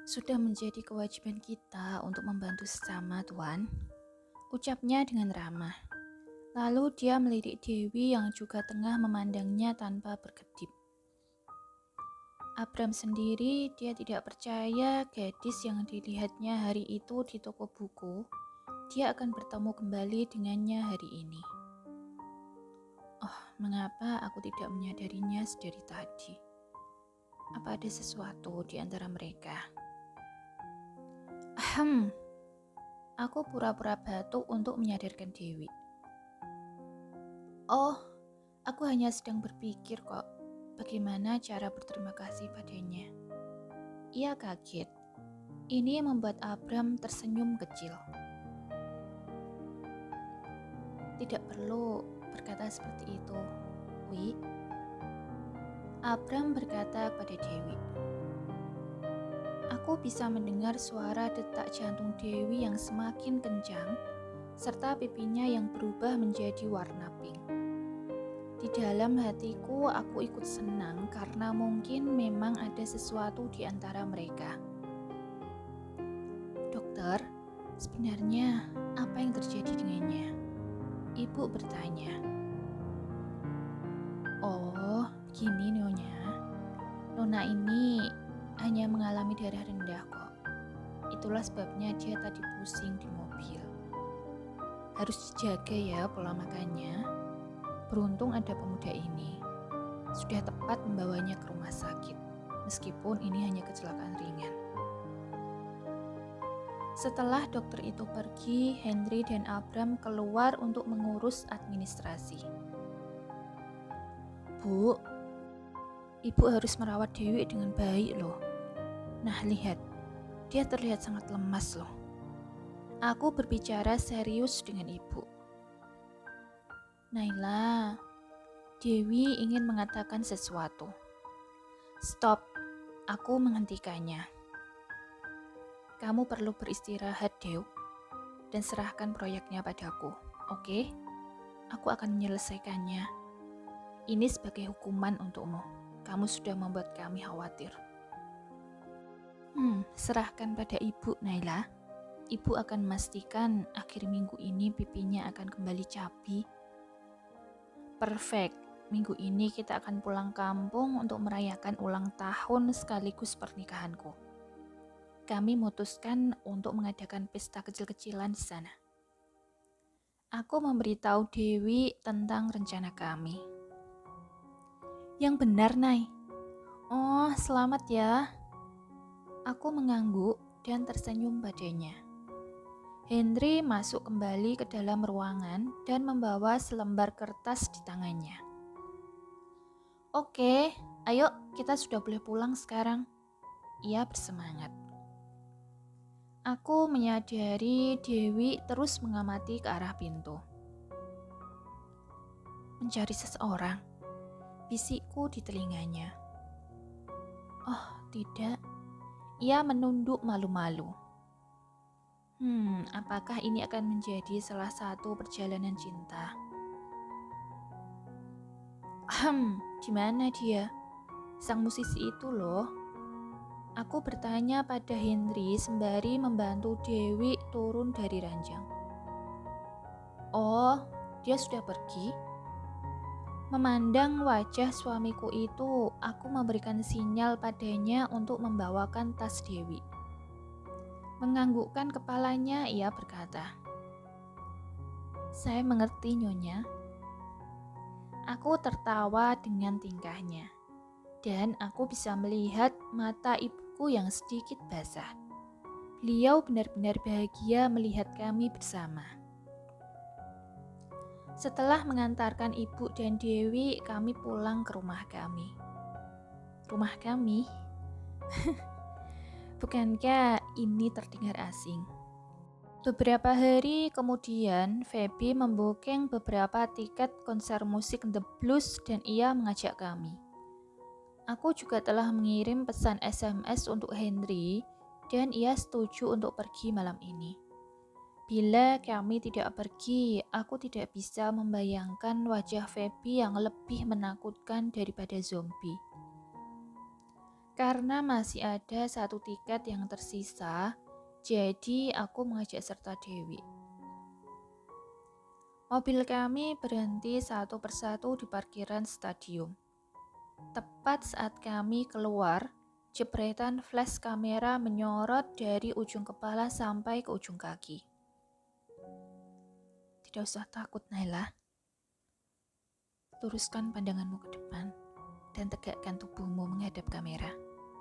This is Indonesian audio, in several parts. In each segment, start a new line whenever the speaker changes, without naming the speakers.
Sudah menjadi kewajiban kita untuk membantu sesama, Tuan. Ucapnya dengan ramah. Lalu dia melirik Dewi yang juga tengah memandangnya tanpa berkedip. Abram sendiri, dia tidak percaya gadis yang dilihatnya hari itu di toko buku, dia akan bertemu kembali dengannya hari ini. Oh, mengapa aku tidak menyadarinya sedari tadi? Apa ada sesuatu di antara mereka? Aku pura-pura batuk untuk menyadarkan Dewi. Oh, aku hanya sedang berpikir kok, bagaimana cara berterima kasih padanya. Ia kaget. Ini yang membuat Abram tersenyum kecil. Tidak perlu berkata seperti itu, Wi. Abram berkata kepada Dewi. Aku bisa mendengar suara detak jantung Dewi yang semakin kencang, serta pipinya yang berubah menjadi warna pink. Di dalam hatiku, aku ikut senang karena mungkin memang ada sesuatu di antara mereka. Dokter, sebenarnya apa yang terjadi dengannya? Ibu bertanya. Oh, begini Nyonya. Nona ini hanya mengalami darah rendah kok. Itulah sebabnya dia tadi pusing di mobil. Harus dijaga ya pola makannya. Beruntung ada pemuda ini. Sudah tepat membawanya ke rumah sakit, meskipun ini hanya kecelakaan ringan. Setelah dokter itu pergi, Henry dan Abram keluar untuk mengurus administrasi. Bu, ibu harus merawat Dewi dengan baik loh. Nah lihat, dia terlihat sangat lemas loh. Aku berbicara serius dengan ibu. Naila, Dewi ingin mengatakan sesuatu. Stop, aku menghentikannya. Kamu perlu beristirahat, Dew, dan serahkan proyeknya padaku, oke? Aku akan menyelesaikannya. Ini sebagai hukuman untukmu. Kamu sudah membuat kami khawatir. Serahkan pada ibu, Naila. Ibu akan memastikan akhir minggu ini pipinya akan kembali cabi. Perfect. Minggu ini kita akan pulang kampung untuk merayakan ulang tahun sekaligus pernikahanku. Kami memutuskan untuk mengadakan pesta kecil-kecilan di sana. Aku memberitahu Dewi tentang rencana kami. Yang benar, Nay. Oh, selamat ya. Aku mengangguk dan tersenyum padanya. Henry masuk kembali ke dalam ruangan dan membawa selembar kertas di tangannya. Oke, ayo kita sudah boleh pulang sekarang. Ia bersemangat. Aku menyadari Dewi terus mengamati ke arah pintu. Mencari seseorang, bisikku di telinganya. Oh, tidak. Ia menunduk malu-malu. Apakah ini akan menjadi salah satu perjalanan cinta? Di mana dia? Sang musisi itu loh. Aku bertanya pada Henry sembari membantu Dewi turun dari ranjang. Oh, dia sudah pergi? Memandang wajah suamiku itu, aku memberikan sinyal padanya untuk membawakan tas Dewi. Menganggukkan kepalanya, ia berkata, "Saya mengerti, Nyonya." Aku tertawa dengan tingkahnya, dan aku bisa melihat mata ibuku yang sedikit basah. Beliau benar-benar bahagia melihat kami bersama. Setelah mengantarkan ibu dan Dewi, kami pulang ke rumah kami. Rumah kami? Bukankah ini terdengar asing? Beberapa hari kemudian, Feby membooking beberapa tiket konser musik The Blues dan ia mengajak kami. Aku juga telah mengirim pesan SMS untuk Henry dan ia setuju untuk pergi malam ini. Bila kami tidak pergi, aku tidak bisa membayangkan wajah Feby yang lebih menakutkan daripada zombie. Karena masih ada satu tiket yang tersisa, jadi aku mengajak serta Dewi. Mobil kami berhenti satu persatu di parkiran stadium. Tepat saat kami keluar, jepretan flash kamera menyorot dari ujung kepala sampai ke ujung kaki. Tidak usah takut, Naila. Luruskan pandanganmu ke depan dan tegakkan tubuhmu menghadap kamera.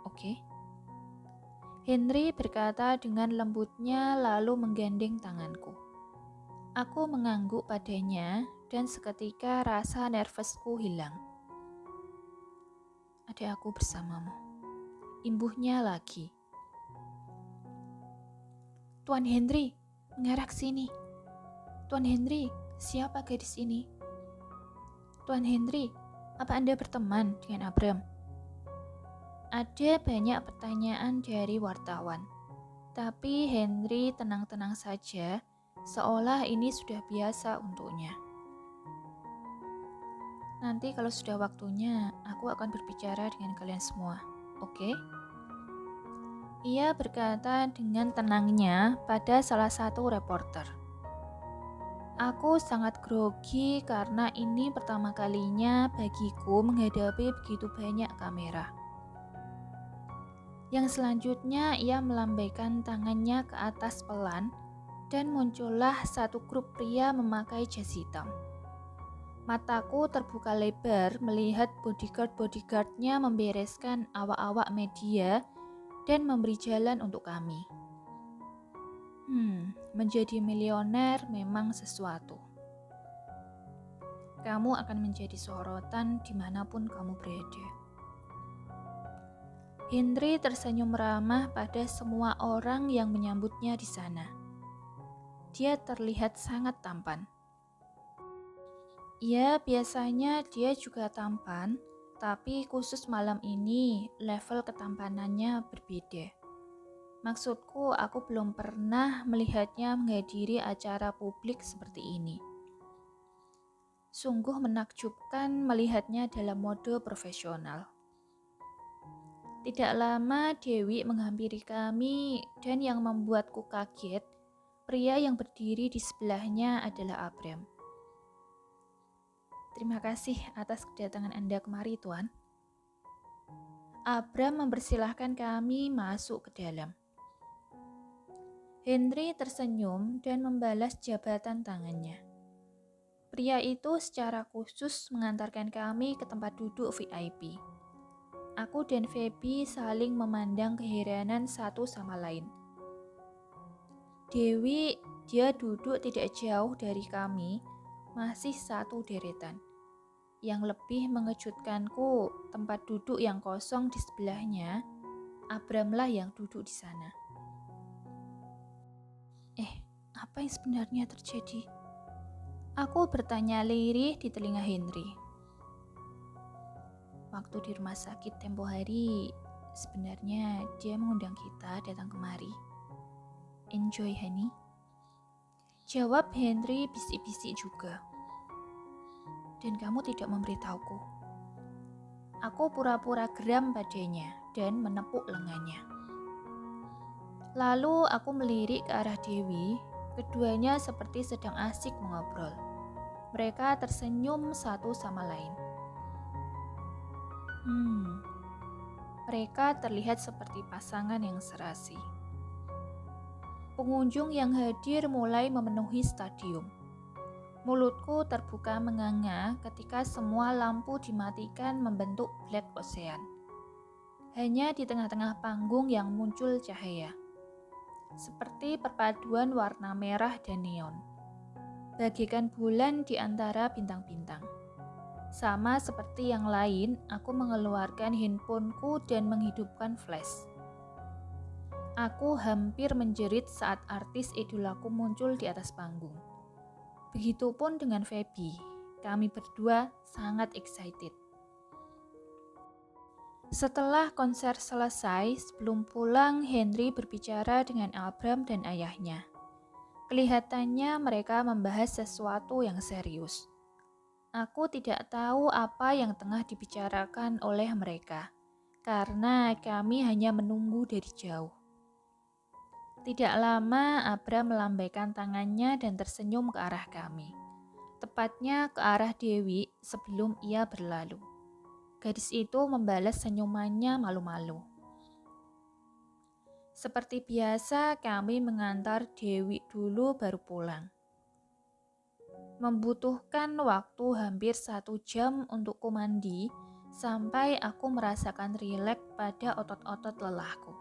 Oke? Henry berkata dengan lembutnya lalu menggandeng tanganku. Aku mengangguk padanya dan seketika rasa nervousku hilang. Ada aku bersamamu. Imbuhnya lagi. Tuan Henry, mengarah ke sini. Tuan Henry, siapa gadis ini? Tuan Henry, apa Anda berteman dengan Abram? Ada banyak pertanyaan dari wartawan, tapi Henry tenang-tenang saja, seolah ini sudah biasa untuknya. Nanti kalau sudah waktunya, aku akan berbicara dengan kalian semua, oke? Ia berkata dengan tenangnya pada salah satu reporter. Aku sangat grogi karena ini pertama kalinya bagiku menghadapi begitu banyak kamera. Yang selanjutnya ia melambaikan tangannya ke atas pelan dan muncullah satu grup pria memakai jas hitam. Mataku terbuka lebar melihat bodyguard-bodyguardnya membereskan awak-awak media dan memberi jalan untuk kami. Menjadi milioner memang sesuatu. Kamu akan menjadi sorotan dimanapun kamu berada. Henry tersenyum ramah pada semua orang yang menyambutnya di sana. Dia terlihat sangat tampan. Ya, biasanya dia juga tampan, tapi khusus malam ini level ketampanannya berbeda. Maksudku, aku belum pernah melihatnya menghadiri acara publik seperti ini. Sungguh menakjubkan melihatnya dalam mode profesional. Tidak lama Dewi menghampiri kami dan yang membuatku kaget, pria yang berdiri di sebelahnya adalah Abram. Terima kasih atas kedatangan Anda kemari, Tuan. Abram mempersilahkan kami masuk ke dalam. Henry tersenyum dan membalas jabatan tangannya. Pria itu secara khusus mengantarkan kami ke tempat duduk VIP. Aku dan Feby saling memandang keheranan satu sama lain. Dewi, dia duduk tidak jauh dari kami, masih satu deretan. Yang lebih mengejutkanku, tempat duduk yang kosong di sebelahnya, Abramlah yang duduk di sana. Apa yang sebenarnya terjadi? Aku bertanya lirih di telinga Henry. Waktu di rumah sakit tempo hari, sebenarnya dia mengundang kita datang kemari. Enjoy, honey. Jawab Henry bisik-bisik juga. Dan kamu tidak memberitahuku. Aku pura-pura geram padanya dan menepuk lengannya. Lalu aku melirik ke arah Dewi, keduanya seperti sedang asik mengobrol. Mereka tersenyum satu sama lain. Mereka terlihat seperti pasangan yang serasi. Pengunjung yang hadir mulai memenuhi stadium. Mulutku terbuka menganga ketika semua lampu dimatikan membentuk Black Ocean. Hanya di tengah-tengah panggung yang muncul cahaya. Seperti perpaduan warna merah dan neon. Bagaikan bulan di antara bintang-bintang. Sama seperti yang lain, aku mengeluarkan handphoneku dan menghidupkan flash. Aku hampir menjerit saat artis idolaku muncul di atas panggung. Begitupun dengan Feby, kami berdua sangat excited. Setelah konser selesai, sebelum pulang, Henry berbicara dengan Abram dan ayahnya. Kelihatannya mereka membahas sesuatu yang serius. Aku tidak tahu apa yang tengah dibicarakan oleh mereka, karena kami hanya menunggu dari jauh. Tidak lama, Abra melambaikan tangannya dan tersenyum ke arah kami. Tepatnya ke arah Dewi sebelum ia berlalu. Gadis itu membalas senyumannya malu-malu. Seperti biasa, kami mengantar Dewi dulu baru pulang. Membutuhkan waktu hampir 1 jam untuk ku mandi sampai aku merasakan rileks pada otot-otot lelahku.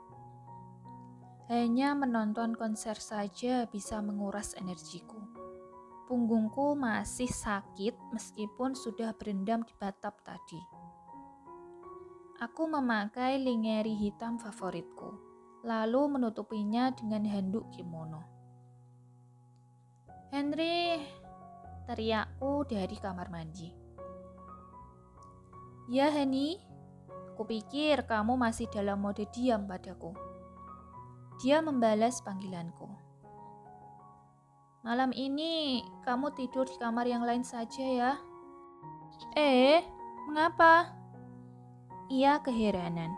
Hanya menonton konser saja bisa menguras energiku. Punggungku masih sakit meskipun sudah berendam di bathtub tadi. Aku memakai lingeri hitam favoritku, lalu menutupinya dengan handuk kimono. "Henry," teriakku dari kamar mandi. "Ya, Hani, kupikir kamu masih dalam mode diam padaku." Dia membalas panggilanku. "Malam ini kamu tidur di kamar yang lain saja ya." Mengapa?" Ia keheranan.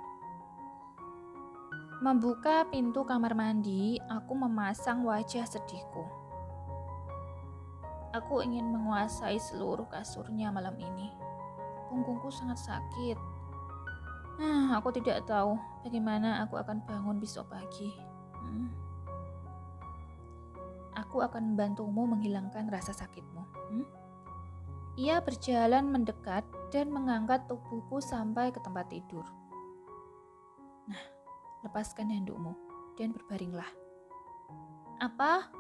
Membuka pintu kamar mandi, aku memasang wajah sedihku. Aku ingin menguasai seluruh kasurnya malam ini. Punggungku sangat sakit. Aku tidak tahu bagaimana aku akan bangun besok pagi. Aku akan membantumu menghilangkan rasa sakitmu. Ia berjalan mendekat dan mengangkat tubuhku sampai ke tempat tidur. "Nah, lepaskan handukmu dan berbaringlah." "Apa?"